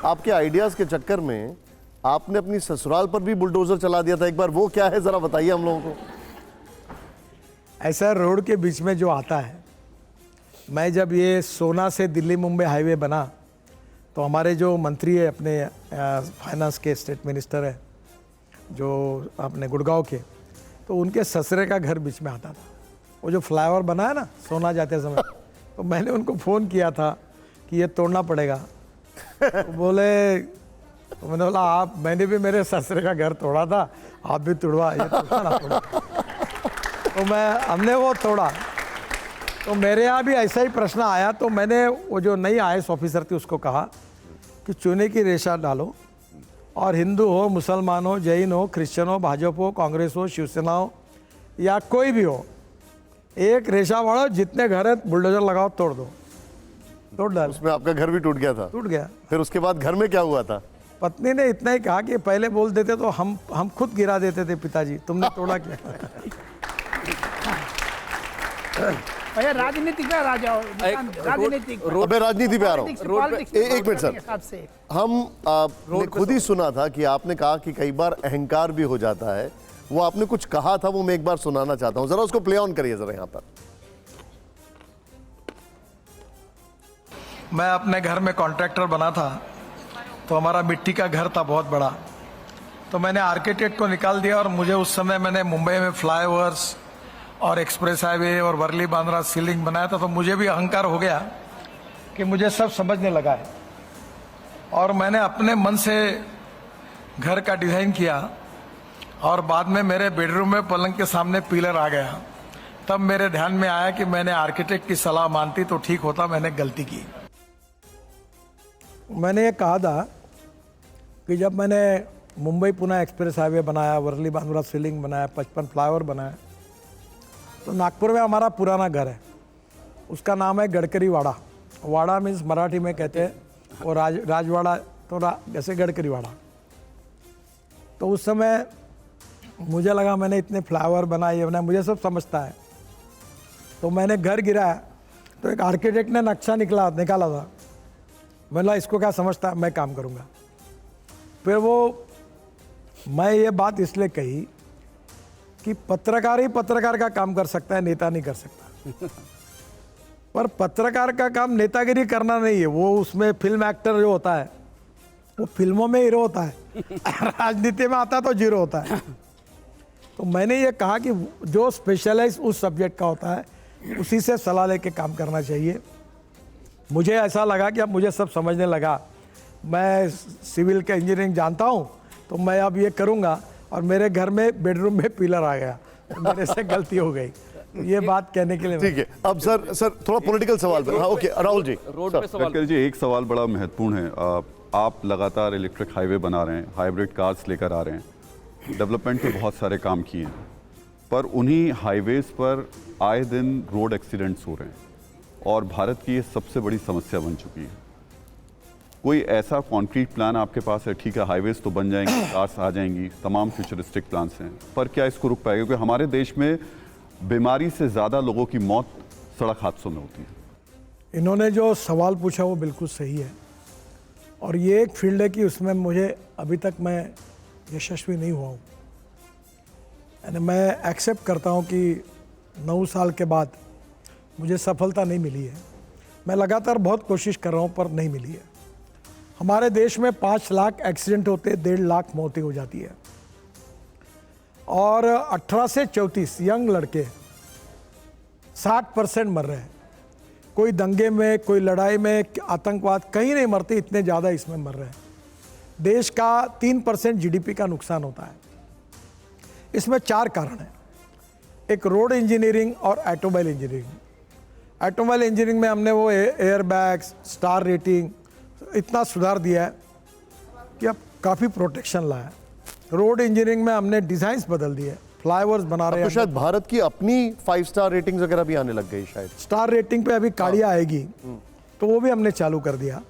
आपके आइडियाज के चक्कर में आपने अपनी ससुराल पर भी बुलडोजर चला दिया था एक बार, वो क्या है जरा बताइए हम लोगों को। ऐसा रोड के बीच में जो आता है, मैं जब ये सोना से दिल्ली मुंबई हाईवे बना तो हमारे जो मंत्री है अपने फाइनेंस के स्टेट मिनिस्टर है जो अपने गुड़गांव के, तो उनके ससुरे का घर बीच में आता था। वो जो फ्लाईओवर बना है ना सोना जाते समय, तो मैंने उनको फ़ोन किया था कि ये तोड़ना पड़ेगा। तो बोले, तो मैंने बोला आप, मैंने भी मेरे ससुरे का घर तोड़ा था, आप भी तोड़वा, ये तोड़ना ना तोड़ा। तो हमने वो तोड़ा। तो मेरे यहाँ भी ऐसा ही प्रश्न आया, तो मैंने वो जो नई IAS ऑफिसर थी उसको कहा कि चूने की रेशा डालो और हिंदू हो, मुसलमान हो, जैन हो, क्रिश्चियन हो, भाजपा हो, कांग्रेस हो, शिवसेना हो या कोई भी हो, एक रेशा वाड़ो, जितने घर है बुलडोजर लगाओ, तोड़ दो, तोड़ डाल। उसमें आपका घर भी टूट गया था? टूट गया। फिर उसके बाद घर में क्या हुआ था? पत्नी ने इतना ही कहा कि पहले बोल देते तो हम खुद गिरा देते थे, पिताजी तुमने तोड़ा क्या। भैया राजनीति पे आ जाओ, राजनीतिक मैं राजनीति पे आ रहा हूँ। एक मिनट सर, से हमने खुद ही सुना था कि आपने कहा कि कई बार अहंकार भी हो जाता है। वो आपने कुछ कहा था, वो मैं एक बार सुनाना चाहता हूँ, जरा उसको प्ले ऑन करिए जरा यहाँ पर। मैं अपने घर में कॉन्ट्रैक्टर बना था, तो हमारा मिट्टी का घर था बहुत बड़ा, तो मैंने आर्किटेक्ट को निकाल दिया और मुझे उस समय मैंने मुंबई में फ्लाईओवर्स और एक्सप्रेस हाईवे और वर्ली बांद्रा सीलिंग बनाया था, तो मुझे भी अहंकार हो गया कि मुझे सब समझने लगा है। और मैंने अपने मन से घर का डिज़ाइन किया और बाद में मेरे बेडरूम में पलंग के सामने पिलर आ गया। तब मेरे ध्यान में आया कि मैंने आर्किटेक्ट की सलाह मानती तो ठीक होता, मैंने गलती की। मैंने ये कहा था कि जब मैंने मुंबई पुणे एक्सप्रेस हाईवे बनाया, वर्ली बांद्रा सीलिंग बनाया, 55 फ्लाईओवर बनाया, तो नागपुर में हमारा पुराना घर है, उसका नाम है गडकरी वाड़ा। वाड़ा मीन्स मराठी में कहते हैं, और राजवाड़ा तो जैसे गडकरी वाड़ा। तो उस समय मुझे लगा मैंने इतने फ्लाईओवर बनाए, ये बनाया, मुझे सब समझता है। तो मैंने घर गिराया तो एक आर्किटेक्ट ने नक्शा निकाला था। मैंने इसको क्या समझता है, मैं काम करूँगा। फिर मैं ये बात इसलिए कही कि पत्रकार ही पत्रकार का काम कर सकता है, नेता नहीं कर सकता। पर पत्रकार का काम नेतागिरी करना नहीं है, वो उसमें फिल्म एक्टर जो होता है वो फिल्मों में हीरो होता है, राजनीति में आता तो जीरो होता है। तो मैंने ये कहा कि जो स्पेशलाइज उस सब्जेक्ट का होता है उसी से सलाह लेके काम करना चाहिए। मुझे ऐसा लगा कि अब मुझे सब समझने लगा, मैं सिविल का इंजीनियरिंग जानता हूँ, तो मैं अब ये करूँगा। और मेरे घर में बेडरूम में पिलर आ गया, तो मेरे से गलती हो गई। ये बात कहने के लिए ठीक है। अब सर थोड़ा पॉलिटिकल सवाल पर। हाँ, ओके, राहुल जी। रोड पे सवाल जी, एक सवाल बड़ा महत्वपूर्ण है। आप लगातार इलेक्ट्रिक हाईवे बना रहे हैं, हाइब्रिड कार्स लेकर आ रहे हैं, डेवलपमेंट के बहुत सारे काम किए हैं, पर उन्हीं हाईवेज पर आए दिन रोड एक्सीडेंट्स हो रहे हैं और भारत की ये सबसे बड़ी समस्या बन चुकी है। कोई ऐसा कॉन्क्रीट प्लान आपके पास है? ठीक है, हाईवेज तो बन जाएंगे, कार्स आ जाएंगी, तमाम फ्यूचरिस्टिक प्लान्स हैं, पर क्या इसको रुक पाएगा? क्योंकि हमारे देश में बीमारी से ज़्यादा लोगों की मौत सड़क हादसों में होती है। इन्होंने जो सवाल पूछा वो बिल्कुल सही है, और ये एक फील्ड है कि उसमें मुझे अभी तक मैं यशस्वी नहीं हुआ हूँ। यानी मैं एक्सेप्ट करता हूँ कि 9 साल के बाद मुझे सफलता नहीं मिली है। मैं लगातार बहुत कोशिश कर रहा हूँ पर नहीं मिली है। हमारे देश में 5 लाख एक्सीडेंट होते, 1.5 लाख मौतें हो जाती है, और 18 से 34 यंग लड़के 60% मर रहे हैं। कोई दंगे में, कोई लड़ाई में, आतंकवाद, कहीं नहीं मरते, इतने ज़्यादा इसमें मर रहे हैं। देश का 3% GDP का नुकसान होता है। इसमें 4 कारण हैं। एक रोड इंजीनियरिंग और ऑटोमोबाइल इंजीनियरिंग। ऑटोमोबाइल इंजीनियरिंग में हमने वो एयर बैग्स, स्टार रेटिंग, इतना सुधार दिया है कि अब काफ़ी प्रोटेक्शन लाया। रोड इंजीनियरिंग में हमने डिज़ाइंस बदल दिए, फ्लाईओवर्स बना रहे हैं। तो शायद भारत की अपनी 5 स्टार रेटिंग्स वगैरह भी आने लग गई शायद। स्टार रेटिंग पे अभी गाड़ियाँ आएगी, तो वो भी हमने चालू कर दिया।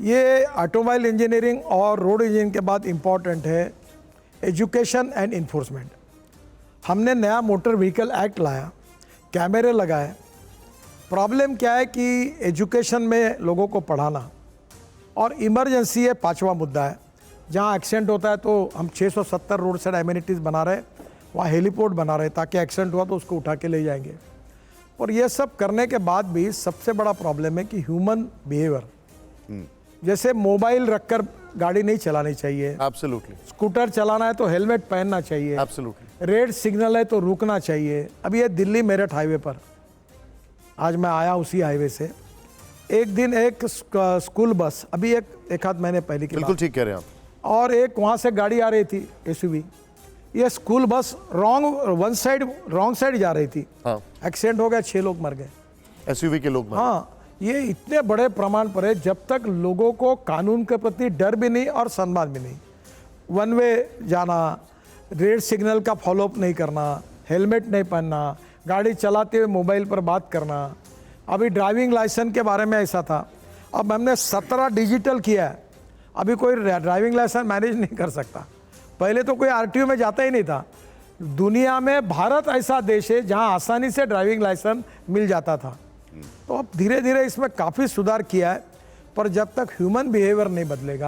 ये ऑटोमोबाइल इंजीनियरिंग और रोड इंजीनियरिंग के बाद इम्पॉर्टेंट है एजुकेशन एंड इन्फोर्समेंट। हमने नया मोटर व्हीकल एक्ट लाया, कैमरे लगाए। प्रॉब्लम क्या है कि एजुकेशन में लोगों को पढ़ाना, और इमरजेंसी है 5वां मुद्दा है। जहाँ एक्सीडेंट होता है तो हम 670 रोड साइड एमिनिटीज़ बना रहे, वहाँ हेलीपोर्ट बना रहे ताकि एक्सीडेंट हुआ तो उसको उठा के ले जाएंगे। और ये सब करने के बाद भी सबसे बड़ा प्रॉब्लम है कि ह्यूमन बिहेवियर, जैसे मोबाइल रखकर गाड़ी नहीं चलानी चाहिए, एब्सोल्युटली, स्कूटर चलाना है तो हेलमेट पहनना चाहिए, एब्सोल्युटली, रेड सिग्नल है तो रुकना चाहिए। अभी ये दिल्ली मेरठ हाईवे पर आज मैं आया उसी हाईवे से, एक दिन एक स्कूल बस, अभी एक आध महीने पहले की बिल्कुल बात, ठीक कह रहे हैं आप। और एक वहाँ से गाड़ी आ रही थी एसयूवी, ये स्कूल बस रॉन्ग साइड जा रही थी, हाँ, एक्सीडेंट हो गया, 6 लोग मर गए। एसयूवी के लोग हाँ, ये इतने बड़े प्रमाण पर है। जब तक लोगों को कानून के प्रति डर भी नहीं और सम्मान भी नहीं, वन वे जाना, रेड सिग्नल का फॉलोअप नहीं करना, हेलमेट नहीं पहनना, गाड़ी चलाते हुए मोबाइल पर बात करना। अभी ड्राइविंग लाइसेंस के बारे में ऐसा था, अब हमने 17 डिजिटल किया है। अभी कोई ड्राइविंग लाइसेंस मैनेज नहीं कर सकता, पहले तो कोई आरटीओ में जाता ही नहीं था। दुनिया में भारत ऐसा देश है जहां आसानी से ड्राइविंग लाइसेंस मिल जाता था। तो अब धीरे धीरे इसमें काफ़ी सुधार किया है, पर जब तक ह्यूमन बिहेवियर नहीं बदलेगा